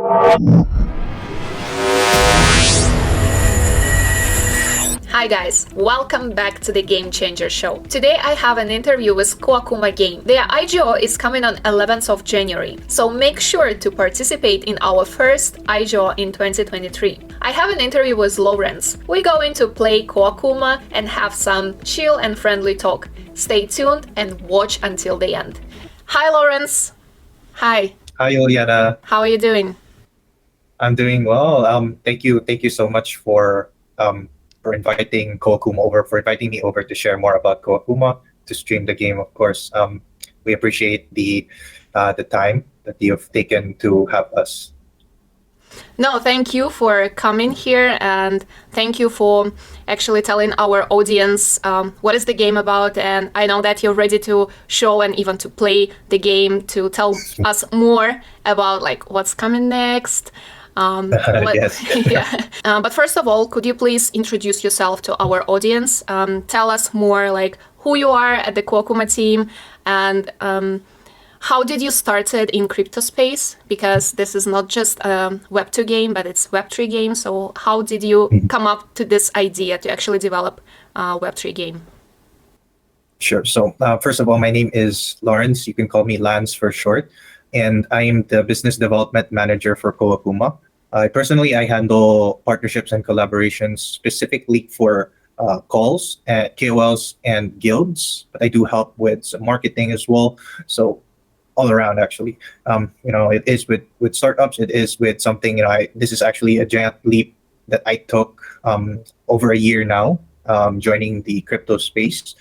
Hi guys, welcome back to the Game Changer Show. Today I have an interview with Koakuma Game. Their IGO is coming on 11th of January, so make sure to participate in our first IGO in 2023. I have an interview with Lawerence. We're going to play Koakuma and have some chill and friendly talk. Stay tuned and watch until the end. Hi Lawerence. Hi. Hi, Juliana. How are you doing? I'm doing well. Thank you so much for inviting Koakuma over, for inviting me over to share more about Koakuma, to stream the game, of course. We appreciate the time that you've taken to have us. No, thank you for coming here, and thank you for actually telling our audience what is the game about. And I know that you're ready to show and even to play the game, to tell us more about like what's coming next. Yes. Yeah. But first of all, could you please introduce yourself to our audience? Tell us more like who you are at the Koakuma team, and how did you started in crypto space? Because this is not just a Web2 game, but it's Web3 game. So how did you come up to this idea to actually develop a Web3 game? Sure. So first of all, my name is Lawerence. You can call me Lance for short. And I am the business development manager for Koakuma. Personally, I handle partnerships and collaborations specifically for calls, KOLs, and guilds. But I do help with some marketing as well. So all around, actually, it is with startups. It is with something. This is actually a giant leap that I took over a year now, joining the crypto space.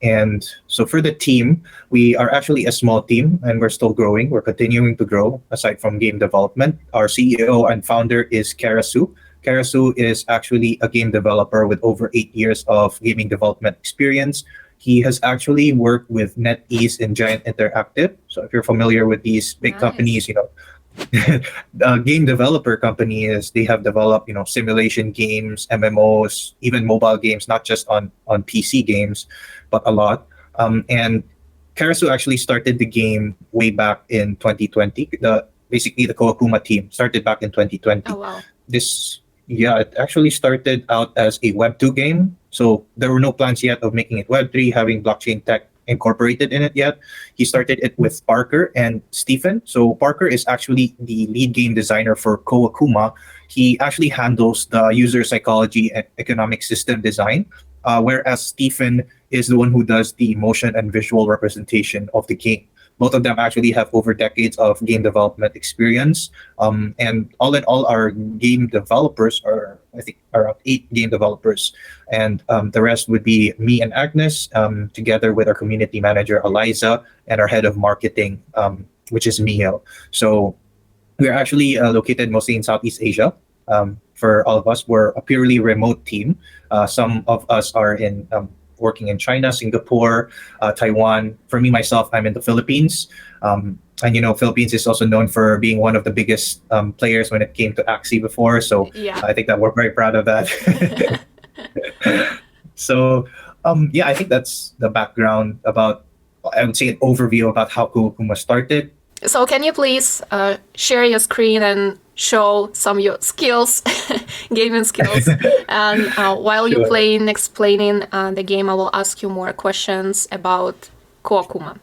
And so for the team, we are actually a small team and we're still growing. We're continuing to grow aside from game development. Our CEO and founder is Karasu. Karasu is actually a game developer with over 8 years of gaming development experience. He has actually worked with NetEase and Giant Interactive. So if you're familiar with these big companies, game developer companies, they have developed, simulation games, MMOs, even mobile games, not just on PC games, but a lot. And Karasu actually started the game way back in 2020. Basically the Koakuma team started back in 2020. Oh, wow. It actually started out as a Web2 game. So there were no plans yet of making it Web3, having blockchain tech incorporated in it yet. He started it with Parker and Stephen. So Parker is actually the lead game designer for Koakuma. He actually handles the user psychology and economic system design, whereas Stephen is the one who does the motion and visual representation of the game. Both of them actually have over decades of game development experience. And all in all, our game developers are, I think, around 8 game developers. And the rest would be me and Agnes, together with our community manager, Eliza, and our head of marketing, which is Mio. So we're actually located mostly in Southeast Asia. For all of us, we're a purely remote team. Some of us are working in China, Singapore, Taiwan. For me, myself, I'm in the Philippines. And Philippines is also known for being one of the biggest players when it came to Axie before. So Yeah. I think that we're very proud of that. So I think that's the background about, I would say, an overview about how Koakuma started. So can you please share your screen and show some of your skills, gaming skills? And while you're playing, explaining the game, I will ask you more questions about Koakuma.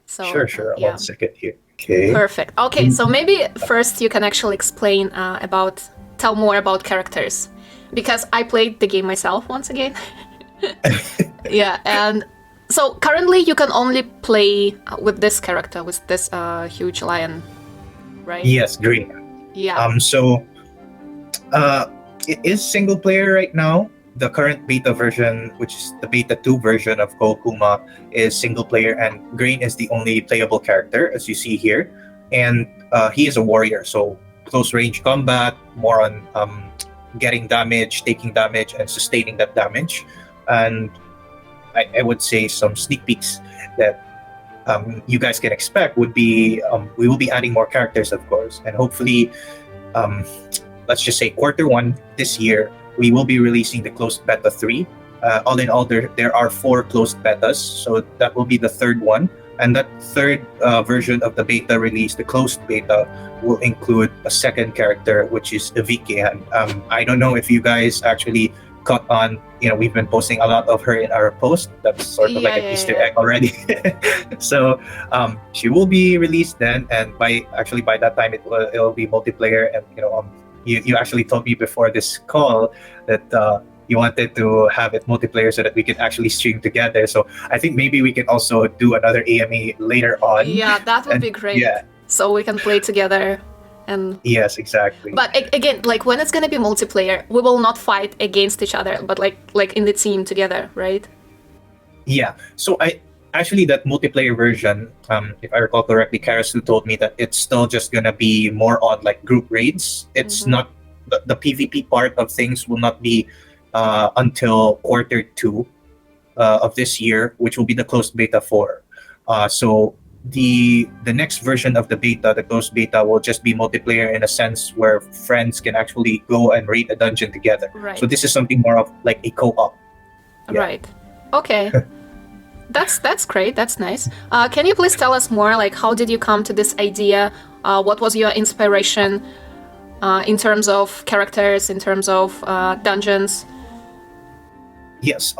So, Sure. One second here. Okay. Perfect. Okay, so maybe first you can actually explain tell more about characters. Because I played the game myself once again. Yeah, and so currently you can only play with this character, with this huge lion, right? Yes, green. Yeah. It is single player right now. The current beta version, which is the beta 2 version of Koakuma, is single player, and Green is the only playable character, as you see here. And he is a warrior, so close range combat, more on getting damage, taking damage, and sustaining that damage. And I would say some sneak peeks that you guys can expect would be, we will be adding more characters, of course, and hopefully, let's just say Q1 this year, we will be releasing the closed beta 3. All in all, there are 4 closed betas, so that will be the third one. And that third version of the beta release, the closed beta, will include a second character, which is Evike. And I don't know if you guys actually caught on. We've been posting a lot of her in our post. That's sort of like an Easter egg already. So she will be released then, and by that time it'll be multiplayer. And you actually told me before this call that you wanted to have it multiplayer so that we could actually stream together. So I think maybe we can also do another AMA later on. Yeah, that would be great. Yeah. So we can play together. And yes, exactly. But again, like when it's gonna be multiplayer, we will not fight against each other, but like in the team together, right? Yeah. So that multiplayer version, if I recall correctly, Karasu told me that it's still just gonna be more on like group raids. It's not the PvP part of things will not be until Q2 of this year, which will be the closed beta for. So the next version of the beta, the closed beta, will just be multiplayer in a sense where friends can actually go and raid a dungeon together. Right. So this is something more of like a co-op. Yeah. Right. Okay. That's great. That's nice. Can you please tell us more? Like, how did you come to this idea? What was your inspiration in terms of characters, in terms of dungeons? Yes,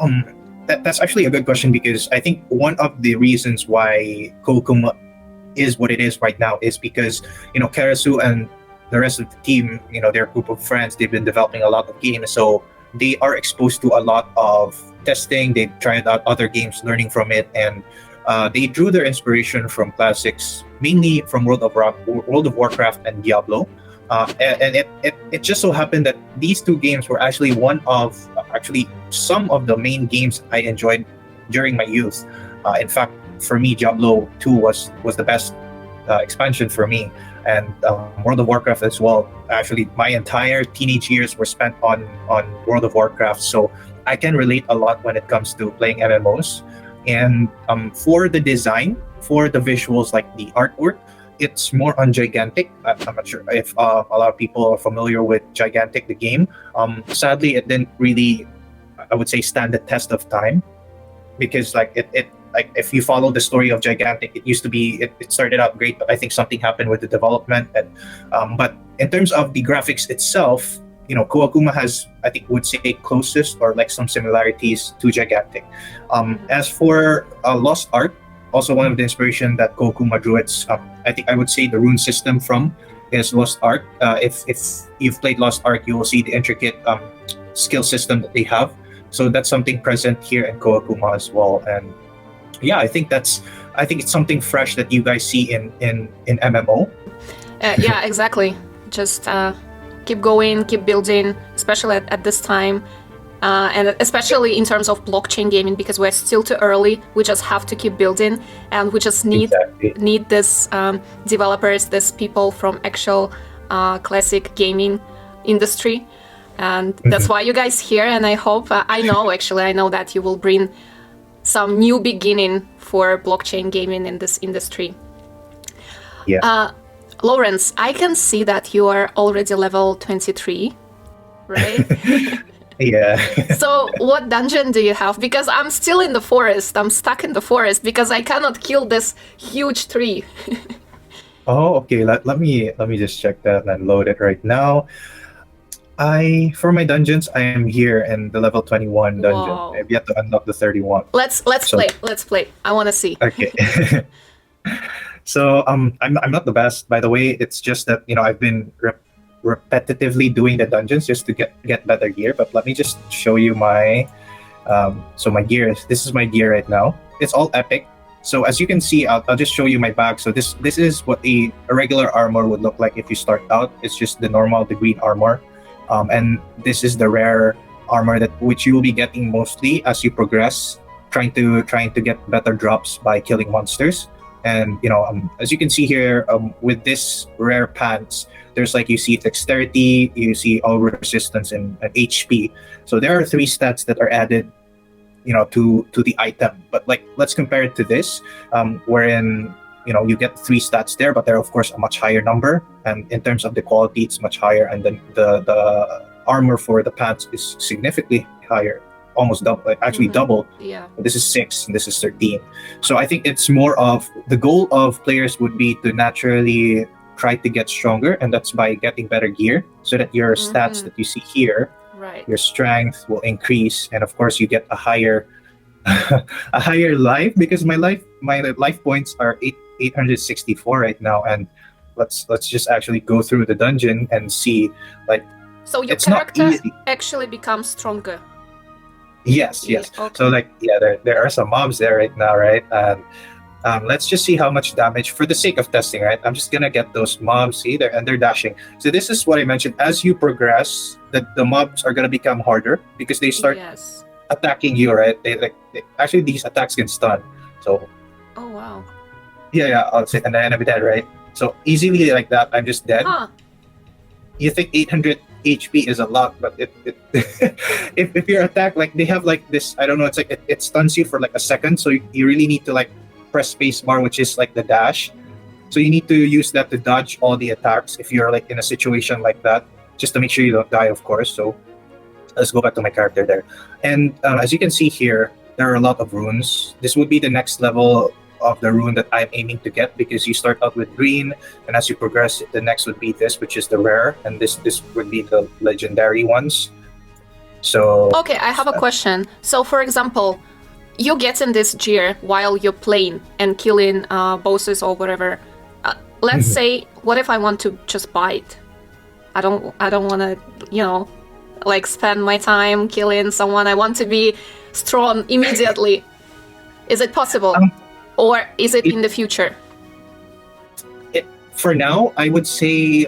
that's actually a good question, because I think one of the reasons why Koakuma is what it is right now is because, Karasu and the rest of the team, their group of friends, they've been developing a lot of games. So they are exposed to a lot of testing. They tried out other games, learning from it, and they drew their inspiration from classics, mainly from World of Warcraft and Diablo. And it just so happened that these two games were actually some of the main games I enjoyed during my youth. In fact, for me, Diablo 2 was the best expansion for me, and World of Warcraft as well. Actually, my entire teenage years were spent on World of Warcraft, so I can relate a lot when it comes to playing MMOs. And for the design, for the visuals, like the artwork, it's more on Gigantic. I'm not sure if a lot of people are familiar with Gigantic, the game. Sadly, it didn't really, I would say, stand the test of time, because like if you follow the story of Gigantic, it used to be, it started out great, but I think something happened with the development. And but in terms of the graphics itself, Koakuma has, I think, would say closest or like some similarities to Gigantic. As for Lost Ark, also one of the inspiration that Koakuma drew, it's I think I would say the rune system from is Lost Ark. If you've played Lost Ark, you will see the intricate skill system that they have. So that's something present here in Koakuma as well. And yeah, I think it's something fresh that you guys see in MMO. Yeah, exactly. Just keep going, keep building, especially at this time. And especially in terms of blockchain gaming, because we're still too early. We just have to keep building, and we just need this developers, this people from actual classic gaming industry. And that's why you guys here. And I hope, I know that you will bring some new beginning for blockchain gaming in this industry. Yeah. Lawerence, I can see that you are already level 23, right? Yeah. So what dungeon do you have? Because I'm still in the forest. I'm stuck in the forest because I cannot kill this huge tree. Oh, okay. Let me just check that and load it right now. For my dungeons, I am here in the level 21 dungeon. Whoa. I've yet to unlock the 31. Let's play. Let's play. I want to see. Okay. So I'm not the best, by the way. It's just that I've been repetitively doing the dungeons just to get better gear. But let me just show you my my gear. This is my gear right now. It's all epic. So as you can see, I'll just show you my bag. So this is what a regular armor would look like if you start out. It's just the green armor, and this is the rare armor which you will be getting mostly as you progress, trying to get better drops by killing monsters. And as you can see here, with this rare pants, there's you see dexterity, you see all resistance and HP. So there are 3 stats that are added, to the item. But let's compare it to this, wherein you get 3 stats there, but they're of course a much higher number. And in terms of the quality, it's much higher. And then the armor for the pants is significantly higher. almost double, actually double. Yeah. This is 6 and this is 13. So I think it's more of the goal of players would be to naturally try to get stronger, and that's by getting better gear so that your stats that you see here, Right. your strength will increase, and of course you get a higher a higher life, because my life points are 864 right now. And let's just actually go through the dungeon and see, like, So your it's not character easy. actually becomes stronger. Yes. Okay. So like, yeah, there are some mobs there right now, right? And let's just see how much damage for the sake of testing, right? I'm just gonna get those mobs. See there, and they're dashing. So this is what I mentioned. As you progress, the mobs are gonna become harder because they start attacking you, right? Actually, these attacks can stun. So Oh wow. yeah, I'll say, and then I'm dead, right? So easily like that, I'm just dead. Huh. You think 800 HP is a lot, but if you're attacked, like they have like this, I don't know, it's like it stuns you for like a second, so you really need to like press space bar, which is like the dash. So you need to use that to dodge all the attacks if you're like in a situation like that, just to make sure you don't die, of course. So let's go back to my character there. And as you can see here, there are a lot of runes. This would be the next level of the rune that I'm aiming to get, because you start out with green, and as you progress, the next would be this, which is the rare, and this would be the legendary ones. So Okay, I have a question. So for example, you get in this gear while you're playing and killing bosses or whatever. Let's say, what if I want to just buy it? I don't want to, like spend my time killing someone. I want to be strong immediately. Is it possible? Or is it in the future? For now, I would say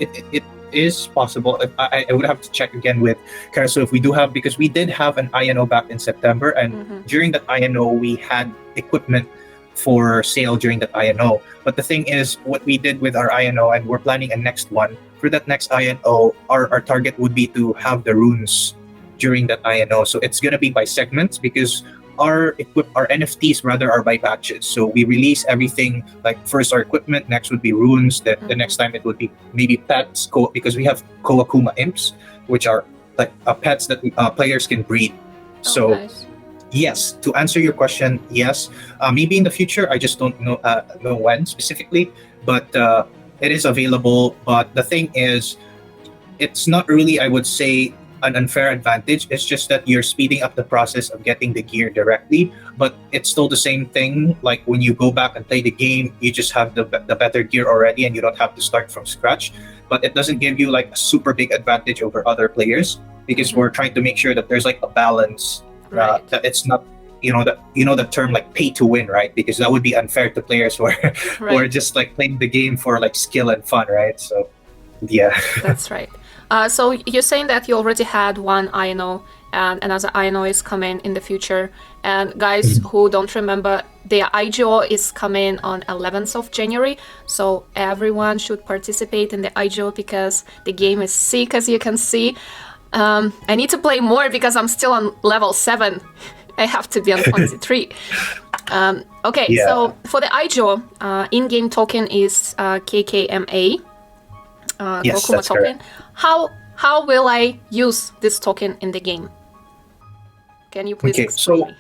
it is possible. I would have to check again with Carousel if we do have, because we did have an INO back in September, and during that INO we had equipment for sale during that INO. But the thing is, what we did with our INO, and we're planning a next one, for that next INO, our target would be to have the runes during that INO. So it's going to be by segments, because our NFTs rather are by batches. So we release everything, like first our equipment, next would be runes, then the next time it would be maybe pets, because we have Koakuma imps, which are like pets that players can breed. So nice. Yes, to answer your question, yes. Maybe in the future, I just don't know when specifically, but it is available. But the thing is, it's not really, I would say, an unfair advantage. It's just that you're speeding up the process of getting the gear directly, but it's still the same thing. Like when you go back and play the game, you just have the better gear already, and you don't have to start from scratch. But it doesn't give you like a super big advantage over other players, because we're trying to make sure that there's like a balance. Right. That it's not, the term like pay to win, right? Because that would be unfair to players who are who are just like playing the game for like skill and fun, right? So yeah. That's right. So you're saying that you already had one INO, and another INO is coming in the future. And guys who don't remember, the IGO is coming on 11th of January. So everyone should participate in the IGO, because the game is sick, as you can see. I need to play more because I'm still on level 7. I have to be on 23. Okay, so for the IGO, in-game token is KKMA. Yes, Koakuma that's token. correct. How will I use this token in the game? Can you please explain me?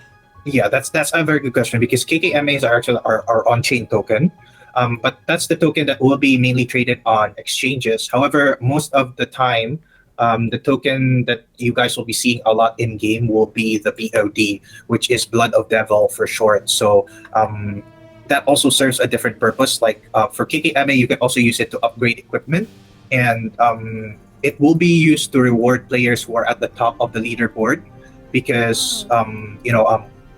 Yeah, that's a very good question, because KKMAs are actually our on-chain token. But that's the token that will be mainly traded on exchanges. However, most of the time, the token that you guys will be seeing a lot in game will be the BOD, which is Blood of Devil for short. So that also serves a different purpose. Like for KKMA, you can also use it to upgrade equipment, and it will be used to reward players who are at the top of the leaderboard, because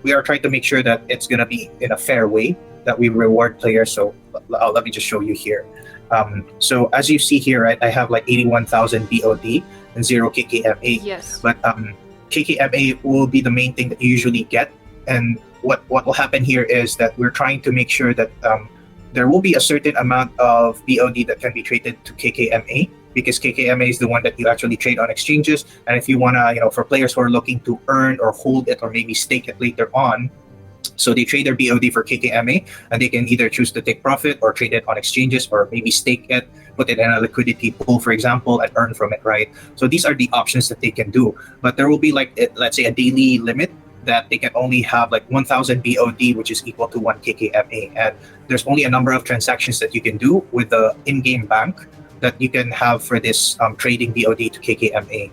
we are trying to make sure that it's gonna be in a fair way that we reward players. So let me just show you here. So as you see here, right, I have like 81,000 BOD and 0 KKMA. Yes. But KKMA will be the main thing that you usually get. And what will happen here is that we're trying to make sure that there will be a certain amount of BOD that can be traded to KKMA, because KKMA is the one that you actually trade on exchanges. And if you wanna, for players who are looking to earn or hold it or maybe stake it later on, So they trade their BOD for KKMA, and they can either choose to take profit or trade it on exchanges, or maybe stake it, put it in a liquidity pool, for example, and earn from it, right? So these are the options that they can do. But there will be like, let's say, a daily limit that they can only have like 1,000 BOD, which is equal to 1 KKMA. And there's only a number of transactions that you can do with the in-game bank that you can have for this trading BOD to KKMA.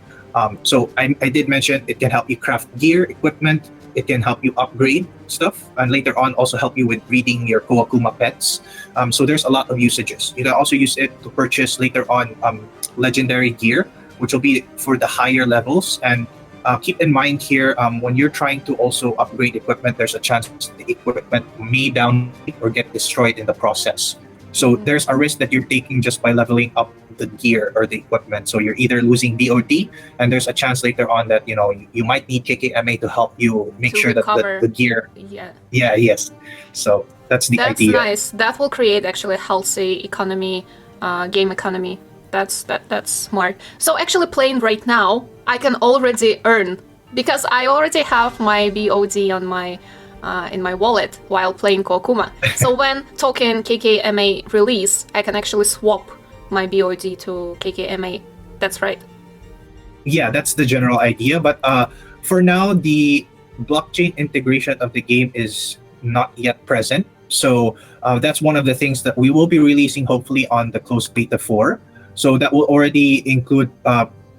So I did mention it can help you craft gear, equipment. It can help you upgrade stuff, and later on also help you with breeding your Koakuma pets. So there's a lot of usages. You can also use it to purchase later on legendary gear, which will be for the higher levels. And keep in mind here, when you're trying to also upgrade equipment, there's a chance the equipment may down or get destroyed in the process. So there's a risk that you're taking just by leveling up the gear or the equipment. So you're either losing BOD, and there's a chance later on that you might need KKMA to help you make To sure recover. that the gear. Yeah. Yeah, yes. So that's the That's idea. nice. That will create actually a healthy economy, game economy. That's smart. So actually playing right now, I can already earn because I already have my BOD on my in my wallet while playing Koakuma. So when token KKMA release, I can actually swap my BOD to KKMA. That's right. Yeah, that's the general idea. But for now, the blockchain integration of the game is not yet present. So that's one of the things that we will be releasing hopefully on the closed beta 4. So that will already include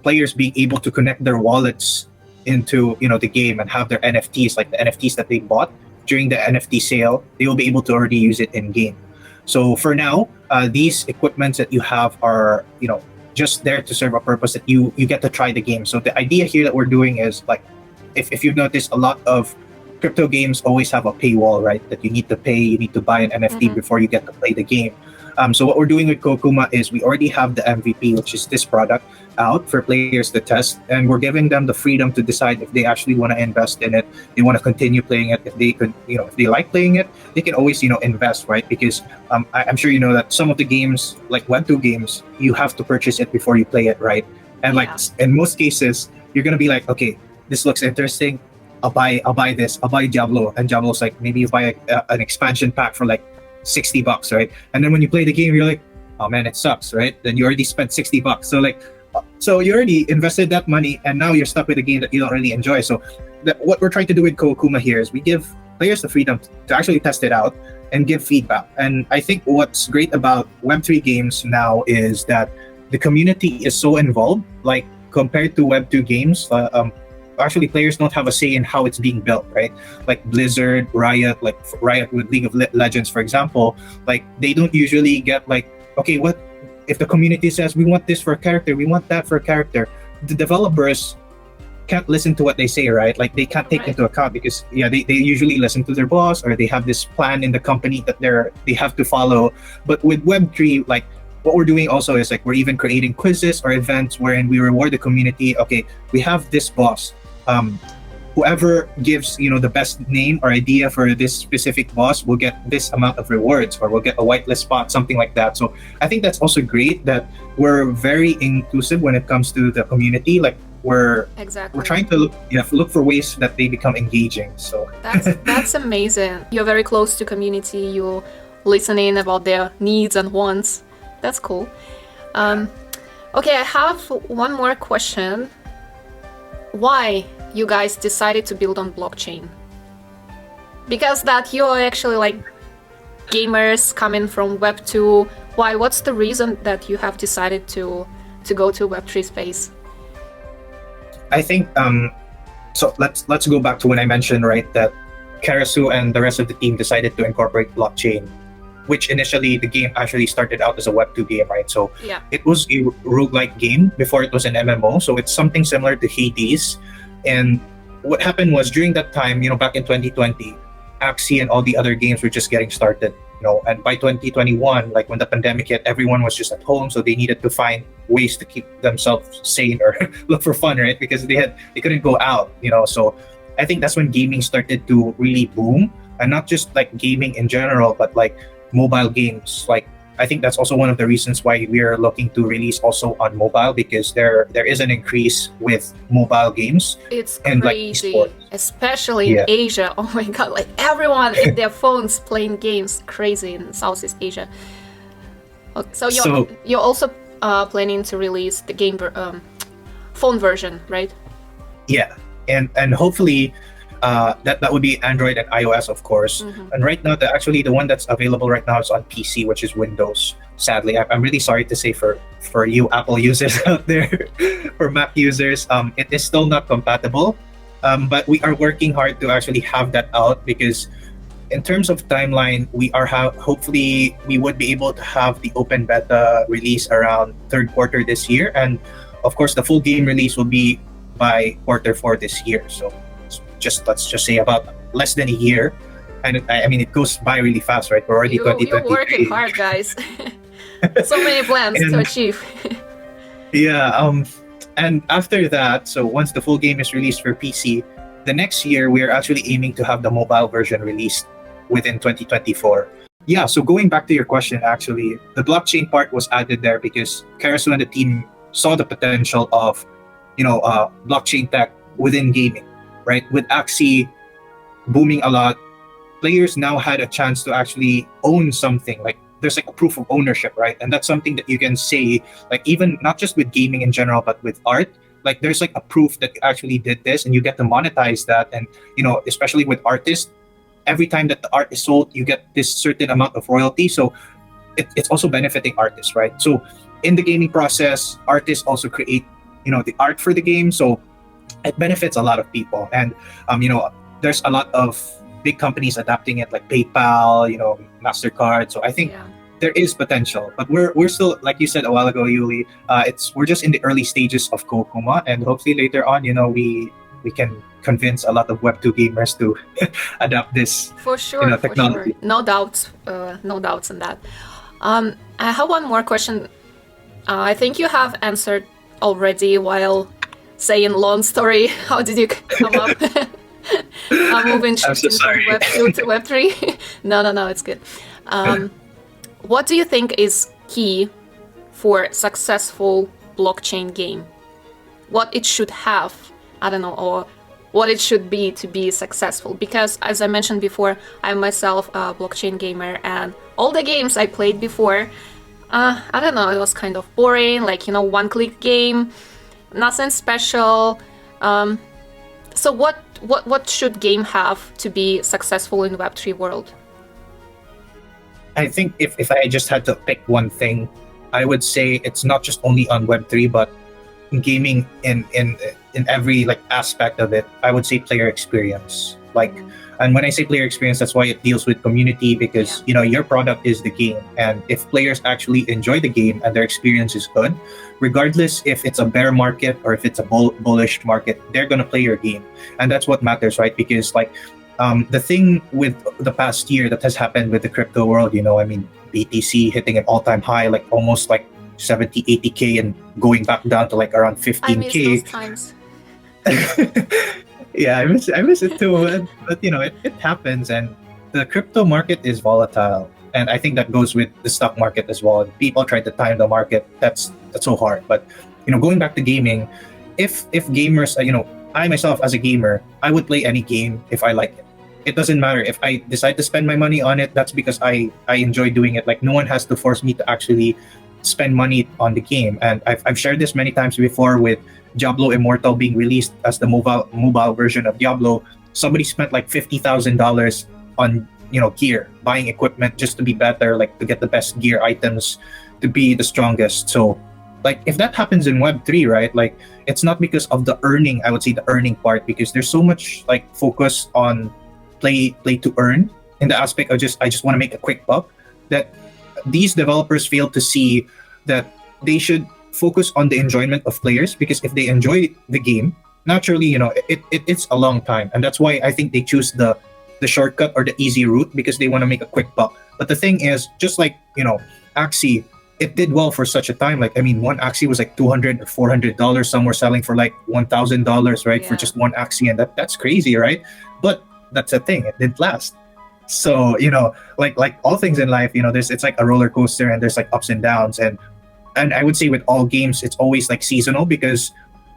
players being able to connect their wallets into the game and have their NFTs, like the NFTs that they bought during the NFT sale. They will be able to already use it in game. So for now, these equipments that you have are just there to serve a purpose that you get to try the game. So the idea here that we're doing is like, if you've noticed, a lot of crypto games always have a paywall, right? That you need to pay, you need to buy an NFT before you get to play the game. So what we're doing with Koakuma is we already have the MVP, which is this product, out for players to test, and we're giving them the freedom to decide if they actually want to invest in it, they want to continue playing it. If they could, if they like playing it, they can always, invest, right? Because I'm sure you know that some of the games, like Web2 games, you have to purchase it before you play it, right? And like in most cases, you're gonna be like, okay, this looks interesting. I'll buy this. I'll buy Diablo, and Diablo's like maybe you buy an expansion pack for like $60, right? And then when you play the game, you're like, oh man, it sucks, right? Then you already spent $60. So like, so you already invested that money, and now you're stuck with a game that you don't really enjoy. So what we're trying to do with Koakuma here is we give players the freedom to actually test it out and give feedback. And I think what's great about Web3 games now is that the community is so involved, like compared to Web2 games. Actually, players don't have a say in how it's being built, right? Like Blizzard, Riot, like Riot with League of Legends, for example, like they don't usually get like, okay, what if the community says we want this for a character, we want that for a character? The developers can't listen to what they say, right? Like they can't take into account because they usually listen to their boss, or they have this plan in the company that they have to follow. But with Web3, like what we're doing also is like we're even creating quizzes or events wherein we reward the community. Okay, we have this boss. Whoever gives the best name or idea for this specific boss will get this amount of rewards, or will get a whitelist spot, something like that. So I think that's also great that we're very inclusive when it comes to the community. Like we're trying to look for ways that they become engaging. So that's amazing. You're very close to community. You're listening about their needs and wants. That's cool. Okay, I have one more question. Why you guys decided to build on blockchain? Because that you're actually like gamers coming from Web 2. Why? What's the reason that you have decided to go to Web 3 space? I think so let's go back to when I mentioned, right, that Karasu and the rest of the team decided to incorporate blockchain, which initially the game actually started out as a Web 2 game, right? So it was a roguelike game before it was an MMO. So it's something similar to Hades. And what happened was during that time, back in 2020, Axie and all the other games were just getting started, and by 2021, like when the pandemic hit, everyone was just at home. So they needed to find ways to keep themselves sane or look for fun, right? Because they couldn't go out, So I think that's when gaming started to really boom, and not just like gaming in general, but like mobile games like I think that's also one of the reasons why we are looking to release also on mobile, because there is an increase with mobile games It's and like crazy, esports. especially in Yeah. Asia. Oh my god, like everyone in their phones playing games. Crazy in Southeast Asia. Okay, so So you're also planning to release the phone version, right? yeah, and hopefully that would be Android and iOS, of course. Mhm. And right now, actually the one that's available right now is on PC, which is Windows. Sadly, I'm really sorry to say for you Apple users out there, for Mac users, it is still not compatible. But we are working hard to actually have that out, because in terms of timeline, we are hopefully we would be able to have the open beta release around third quarter this year, and of course the full game release will be by quarter 4 this year. So let's just say about less than a year, and I mean it goes by really fast, right? We're already You're working 2023. hard, guys. So many plans to And achieve. yeah, and after that, so once the full game is released for PC, the next year we are actually aiming to have the mobile version released within 2024. Yeah, so going back to your question, actually, the blockchain part was added there because Karasu and the team saw the potential of, blockchain tech within gaming, right? With Axie booming a lot, players now had a chance to actually own something. Like there's like a proof of ownership, right? And that's something that you can say, like even not just with gaming in general, but with art. Like there's like a proof that you actually did this, and you get to monetize that. And especially with artists, every time that the art is sold, you get this certain amount of royalty. So it's also benefiting artists, right? So in the gaming process, artists also create, the art for the game. So it benefits a lot of people. And there's a lot of big companies adapting it, like PayPal, MasterCard. So I think Yeah. there is potential, but we're still, like you said a while ago, Yuli. We're just in the early stages of Koakuma, and hopefully later on, we can convince a lot of Web2 gamers to adapt this, For sure, for technology. sure. No doubts, no doubts in that. I have one more question. I think you have answered already while saying long story. How did you come up? I'm moving I'm so from sorry. Web 2 to Web 3. No, it's good. What do you think is key for successful blockchain game? What it should have, I don't know, or what it should be to be successful? Because as I mentioned before, I'm myself a blockchain gamer, and all the games I played before, I don't know, it was kind of boring, like, one-click game, nothing special. So what should game have to be successful in Web3 world? I think if I just had to pick one thing, I would say it's not just only on Web3, but gaming in every like aspect of it. I would say player experience. And when I say player experience, that's why it deals with community, because your product is the game, and if players actually enjoy the game and their experience is good, regardless if it's a bear market or if it's a bullish market, they're gonna play your game, and that's what matters, right? Because the thing with the past year that has happened with the crypto world, BTC hitting an all-time high, like almost like 70, 80K, and going back down to like around I 15K. miss those times. Yeah, I miss it too. But it happens, and the crypto market is volatile, and I think that goes with the stock market as well. People try to time the market. That's so hard. But going back to gaming, if gamers, I myself as a gamer, I would play any game if I like it. It doesn't matter if I decide to spend my money on it. That's because I enjoy doing it. Like no one has to force me to actually spend money on the game. And I've shared this many times before with Diablo Immortal being released as the mobile version of Diablo. Somebody spent like $50,000 on gear, buying equipment just to be better, like to get the best gear items, to be the strongest. So like if that happens in Web3, right, like it's not because of the earning, I would say the earning part, because there's so much like focus on play to earn, in the aspect of I just want to make a quick buck, that these developers fail to see that they should focus on the enjoyment of players, because if they enjoy the game, naturally, it's a long time, and that's why I think they choose the shortcut or the easy route, because they want to make a quick buck. But the thing is, just like Axie, it did well for such a time. Like one Axie was like $200 or $400. Some were selling for like $1,000, right, for Yeah. just one Axie, and that's crazy, right? But that's the thing, it didn't last. So, like all things in life, there's it's like a roller coaster and there's like ups and downs. And I would say with all games, it's always like seasonal because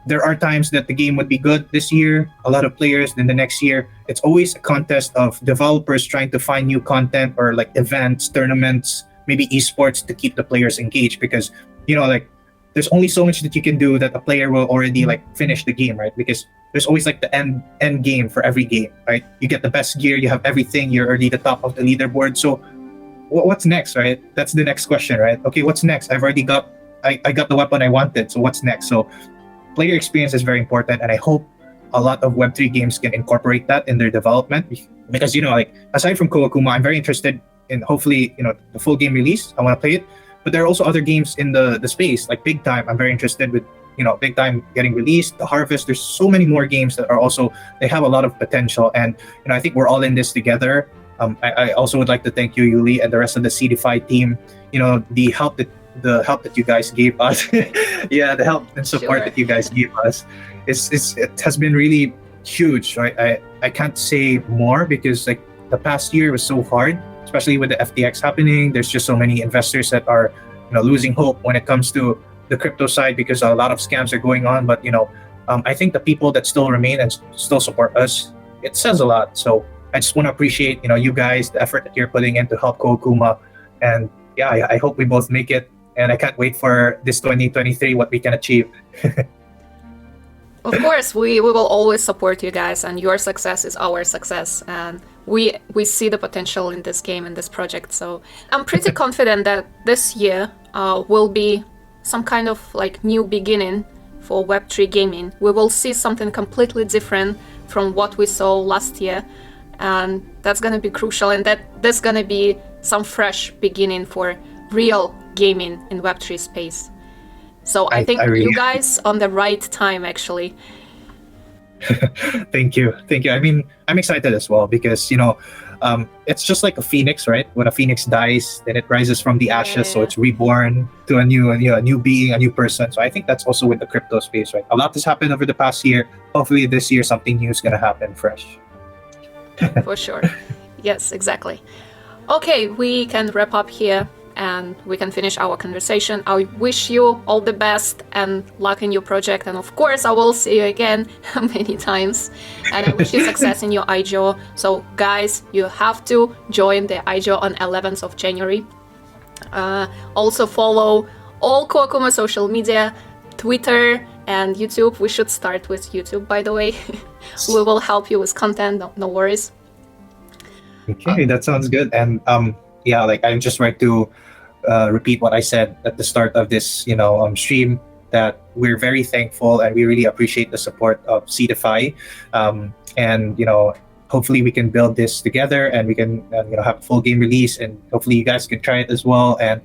there are times that the game would be good this year, a lot of players, then the next year, it's always a contest of developers trying to find new content or like events, tournaments, maybe esports to keep the players engaged because, like there's only so much that you can do that a player will already like finish the game, right? Because there's always like the end game for every game, right? You get the best gear, you have everything, you're already the top of the leaderboard. So what's next, right? That's the next question, right? Okay, what's next? I've already got I got the weapon I wanted, so what's next? So player experience is very important, and I hope a lot of Web3 games can incorporate that in their development because like aside from Koakuma, I'm very interested in hopefully the full game release. I want to play it, but there are also other games in the space like Big Time. I'm very interested with Big Time getting released, the Harvest. There's so many more games that are also they have a lot of potential, and I think we're all in this together. I also would like to thank you, Yuli, and the rest of the Seedify team. The help that you guys gave us, yeah, the help and support Sure. that you guys gave us, it has been really huge. Right? I can't say more because like the past year was so hard, especially with the FTX happening. There's just so many investors that are losing hope when it comes to the crypto side because a lot of scams are going on. But I think the people that still remain and still support us, it says a lot. So I just want to appreciate you guys, the effort that you're putting in to help Koakuma, and yeah, I hope we both make it. And I can't wait for this 2023, what we can achieve. Of course, we will always support you guys, and your success is our success. And we see the potential in this game, in this project. So I'm pretty confident that this year will be some kind of like new beginning for Web3 gaming. We will see something completely different from what we saw last year. And that's going to be crucial, and that's going to be some fresh beginning for real gaming in Web3 space. So I think you guys on the right time, actually. Thank you. I mean, I'm excited as well because it's just like a phoenix, right? When a phoenix dies, then it rises from the ashes, so it's reborn to a new being, a new person. So I think that's also with the crypto space, right? A lot has happened over the past year. Hopefully this year something new is gonna happen fresh. For sure. Yes, exactly. Okay, we can wrap up here and we can finish our conversation. I wish you all the best and luck in your project, and of course I will see you again many times, and I wish you success in your IGO. So guys, you have to join the IGO on 11th of January. Also follow all Koakuma social media, Twitter and YouTube. We should start with YouTube, by the way. We will help you with content, no worries. Okay, that sounds good. And yeah, like I just like to repeat what I said at the start of this, stream, that we're very thankful and we really appreciate the support of Seedify. And hopefully we can build this together and we can have a full game release, and hopefully you guys can try it as well, and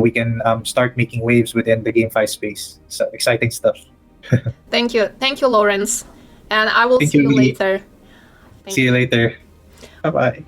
we can start making waves within the GameFi space. So exciting stuff. Thank you, Lawerence, and I will see you later. See you later. Bye bye.